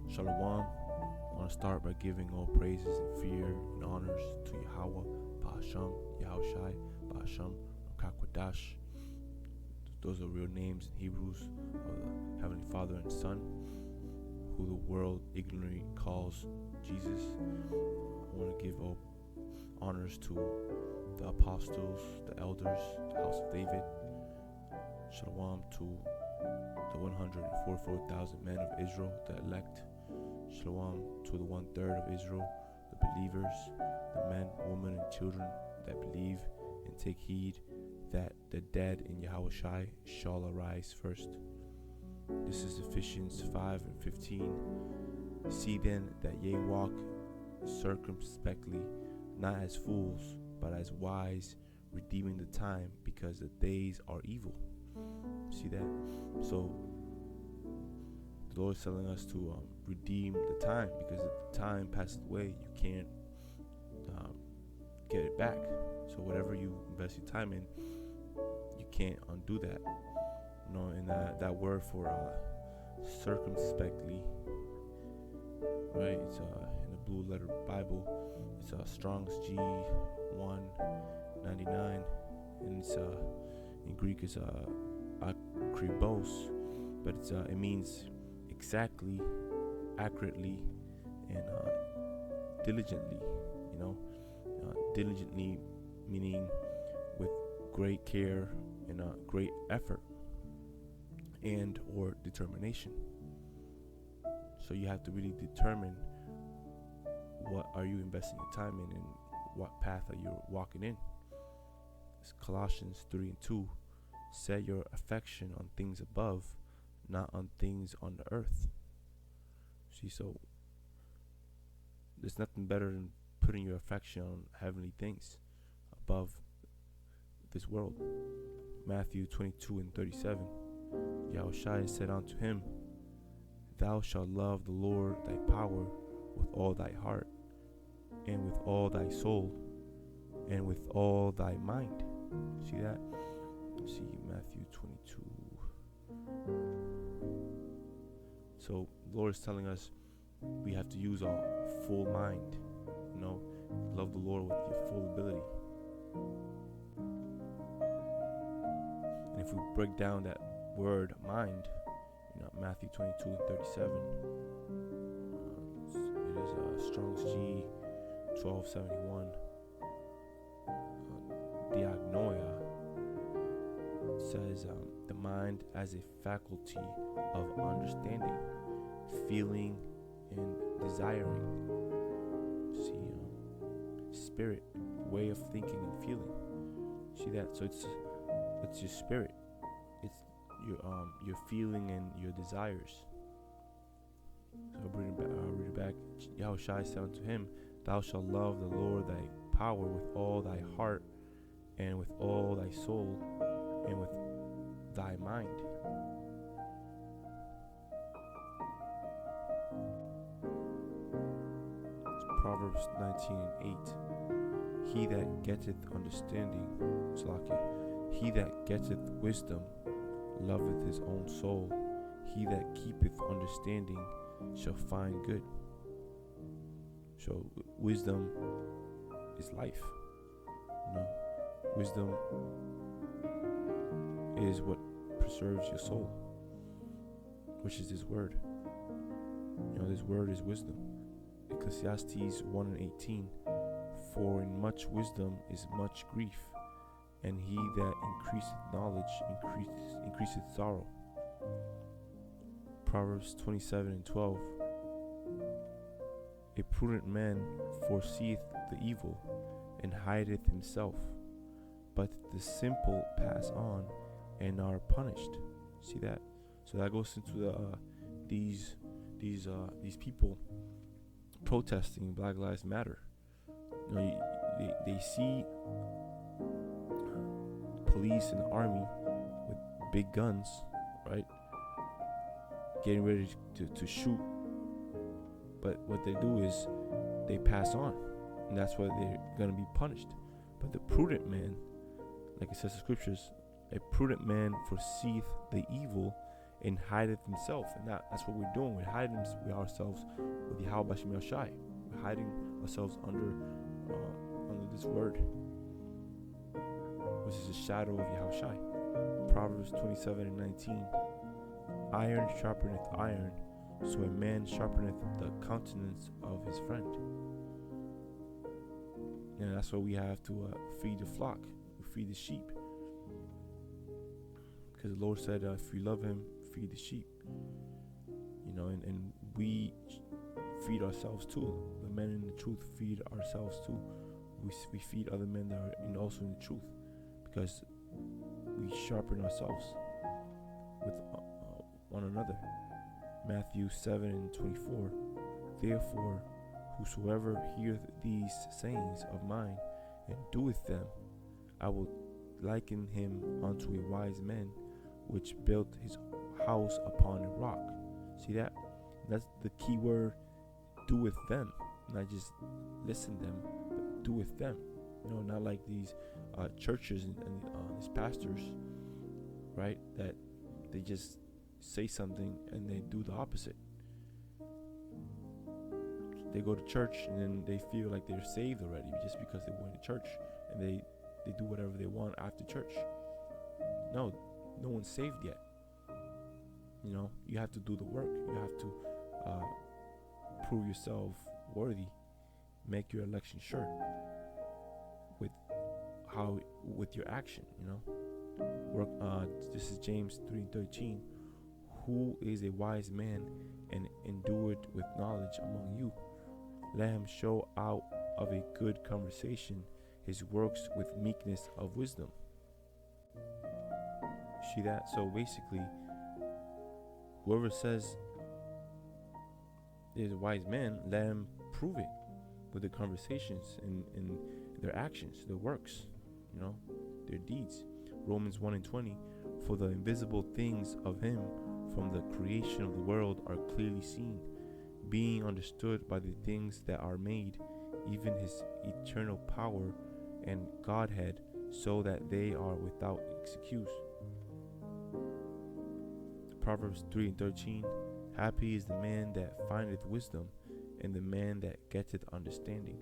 Shalom. I want to start by giving all praises and fear and honors to Yahweh, Ba'asham, Yahushai, Ba'asham, Rakakwadash. Those are real names in Hebrews of the Heavenly Father and Son, who the world ignorantly calls Jesus. I want to give all honors to the apostles, the elders, the house of David. Shalom to the 144,000 men of Israel, the elect. Shalom to the 1/3 of Israel, the believers, the men, women, and children that believe and take heed that the dead in Yahushai shall arise first. This is Ephesians 5:15. See then that ye walk circumspectly, not as fools, but as wise, redeeming the time, because the days are evil. See that? So the Lord is telling us to redeem the time, because if the time passes away, you can't get it back. So whatever you invest your time in, you can't undo that. And that word for circumspectly, right? It's in the Blue Letter Bible. It's Strong's G199, and it's in Greek it's akribos, but it means exactly, accurately, and diligently. Diligently meaning with great care and great effort and or determination. So you have to really determine what are you investing your time in and what path are you walking in. It's Colossians 3:2. Set your affection on things above, not on things on the earth. See, so there's nothing better than putting your affection on heavenly things above this world. Matthew 22:37. Yahushua said unto him, Thou shalt love the Lord thy power with all thy heart, and with all thy soul, and with all thy mind. See that? See Matthew 22. So the Lord is telling us we have to use our full mind. Love the Lord with your full ability. And if we break down that word mind, Matthew 22:37, it is Strong's G 1271. Diagnoia says the mind as a faculty of understanding, feeling, and desiring. See, spirit, way of thinking and feeling. See that? So it's your spirit. It's your feeling and your desires. So I'll read it back. Yahushua said unto him, Thou shalt love the Lord thy power with all thy heart, and with all thy soul, and with thy mind. It's Proverbs 19:8. He that getteth understanding, he that getteth wisdom, loveth his own soul. He that keepeth understanding shall find good. So wisdom is life. Wisdom is what preserves your soul, which is this word. This word is wisdom. Ecclesiastes 1:18. For in much wisdom is much grief, and he that increaseth knowledge increaseth sorrow. Proverbs 27:12. A prudent man foreseeth the evil, and hideth himself, but the simple pass on and are punished. See that? So that goes into these people protesting Black Lives Matter. They see police and the army with big guns, right, getting ready to shoot, but what they do is they pass on, and that's why they're going to be punished. But the prudent man, like it says in scriptures, a prudent man foreseeth the evil and hideth himself. And that's what we're doing. We're hiding ourselves with Yahweh Bashim Yashai. We're hiding ourselves under this word, which is a shadow of Yahushai. Proverbs 27:19. Iron sharpeneth iron, so a man sharpeneth the countenance of his friend. And that's why we have to feed the flock. We feed the sheep. Because the Lord said, if you love him, feed the sheep. And we feed ourselves too. The men in the truth feed ourselves too. We feed other men that are also in the truth, because we sharpen ourselves with one another. Matthew 7:24. Therefore, whosoever heareth these sayings of mine and doeth them, I will liken him unto a wise man which built his house upon a rock. See that? That's the key word. Do with them, not just listen them, but do with them. Not like these churches and these pastors, right? That they just say something and they do the opposite. They go to church and then they feel like they're saved already just because they went to church, and they do whatever they want after church. No one's saved yet. You have to do the work. You have to prove yourself worthy. Make your election sure with your action. Work. This is James 3:13. Who is a wise man and endued with knowledge among you? Let him show out of a good conversation his works with meekness of wisdom. See that? So basically, whoever says there's a wise man, let him prove it with the conversations and their actions, their works, their deeds. Romans 1:20. For the invisible things of him from the creation of the world are clearly seen, being understood by the things that are made, even his eternal power and Godhead, so that they are without excuse. Proverbs 3:13. Happy is the man that findeth wisdom, and the man that getteth understanding.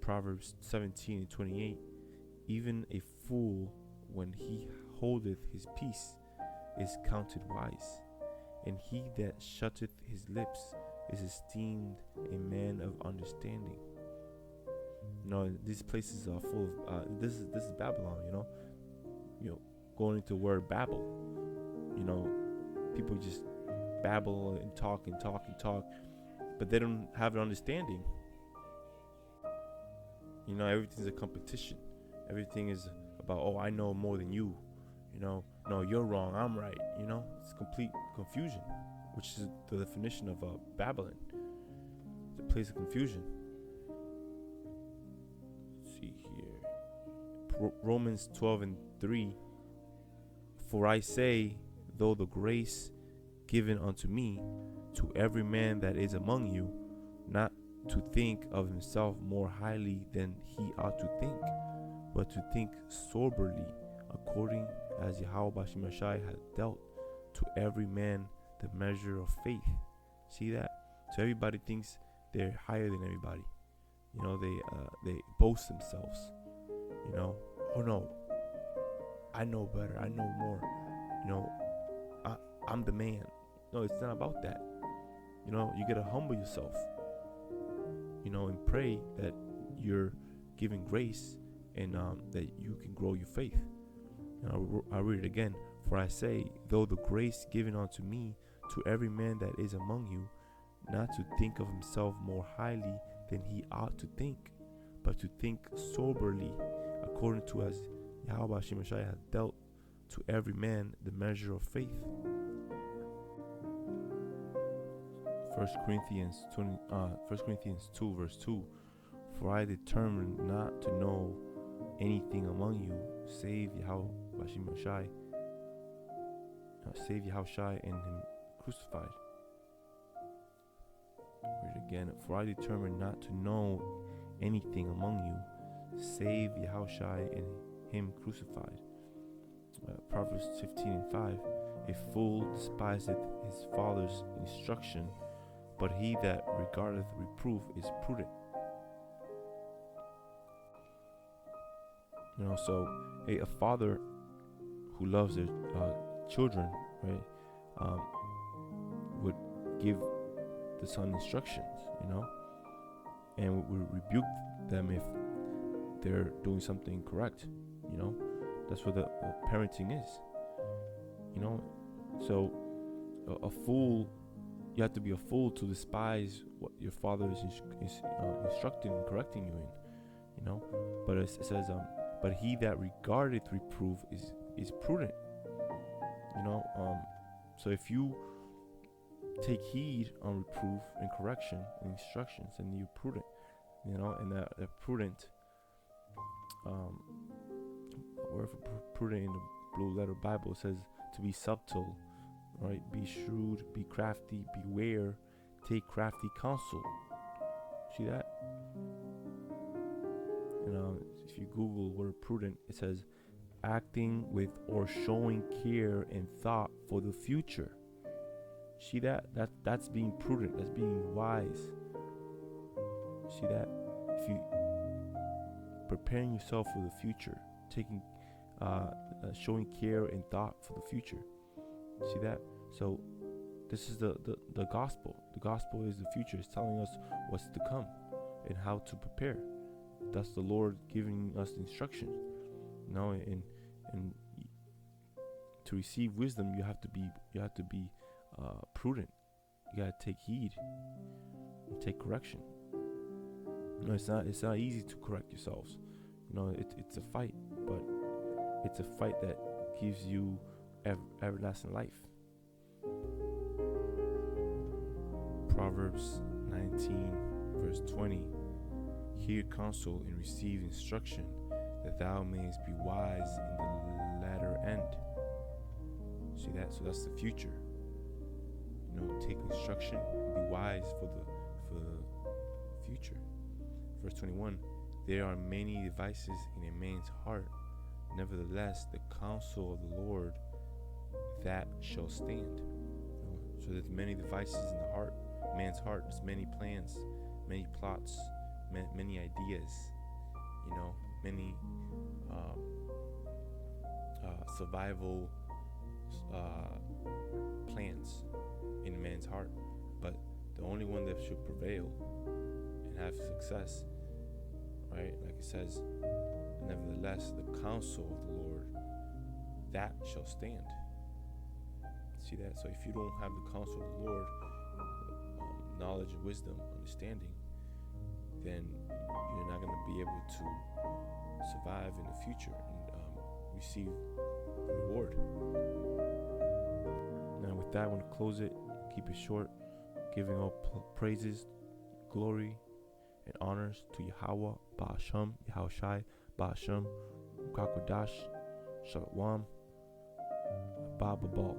Proverbs 17:28. Even a fool, when he holdeth his peace, is counted wise, and he that shutteth his lips is esteemed a man of understanding. These places are full of this is Babylon. Going into the word Babel. People just babble and talk, but they don't have an understanding. Everything's a competition. Everything is about, I know more than you. No, you're wrong, I'm right. It's complete confusion, which is the definition of Babylon. It's a place of confusion. Let's see here. Romans 12:3. For I say, though the grace given unto me, to every man that is among you, not to think of himself more highly than he ought to think, but to think soberly, according as Yahweh Bashim Yashai hath dealt to every man the measure of faith. See that? So everybody thinks they're higher than everybody. They boast themselves. Oh no, I know better, I know more. I'm the man. No, it's not about that. You gotta humble yourself. And pray that you're given grace and that you can grow your faith. I'll read it again. For I say, though the grace given unto me, to every man that is among you, not to think of himself more highly than he ought to think, but to think soberly, according to as Yahweh Shemashai hath dealt to every man the measure of faith. 1 Corinthians 2 verse 2. For I determined not to know anything among you save Yahweh Shemashai, save Yahushai and him crucified. Read it again. For I determined not to know anything among you save Yahushai and him crucified. Proverbs 15:5. A fool despiseth his father's instruction, but he that regardeth reproof is prudent. So a father who loves their children, right, would give the son instructions, and would rebuke them if they're doing something incorrect. That's what the parenting is. So a fool, you have to be a fool to despise what your father is instructing and correcting you in. But it says, but he that regardeth reproof is prudent. So if you take heed on reproof and correction and instructions, and you're prudent, and that prudent, word for prudent in the blue letter Bible says to be subtle, right? Be shrewd, be crafty, beware, take crafty counsel. See that? If you Google word prudent, it says acting with or showing care and thought for the future. See that? That's being prudent. That's being wise. See that? If you preparing yourself for the future, taking, showing care and thought for the future. See that? So this is the gospel. The gospel is the future. It's telling us what's to come and how to prepare. That's the Lord giving us instruction. And to receive wisdom, you have to be prudent. You gotta take heed and take correction. It's not easy to correct yourselves. It's a fight, but it's a fight that gives you everlasting life. Proverbs 19 verse 20. Hear counsel and receive instruction, that thou mayest be wise in the latter end. See that? So that's the future. Take instruction and be wise for the future. Verse 21. There are many devices in a man's heart, nevertheless the counsel of the Lord that shall stand. So there's many devices in the heart, man's heart. There's many plans, many plots, many ideas, many survival plans in a man's heart. But the only one that should prevail and have success, right? Like it says, nevertheless, the counsel of the Lord, that shall stand. See that? So if you don't have the counsel of the Lord, knowledge, wisdom, understanding, then you're not going to be able to survive in the future and receive the reward. Now with that, I want to close it, keep it short, giving all praises, glory, and honors to Yahweh, Ba'asham, Yahushai, Ba'asham, Kakwadash, Shalom, Abba Babal.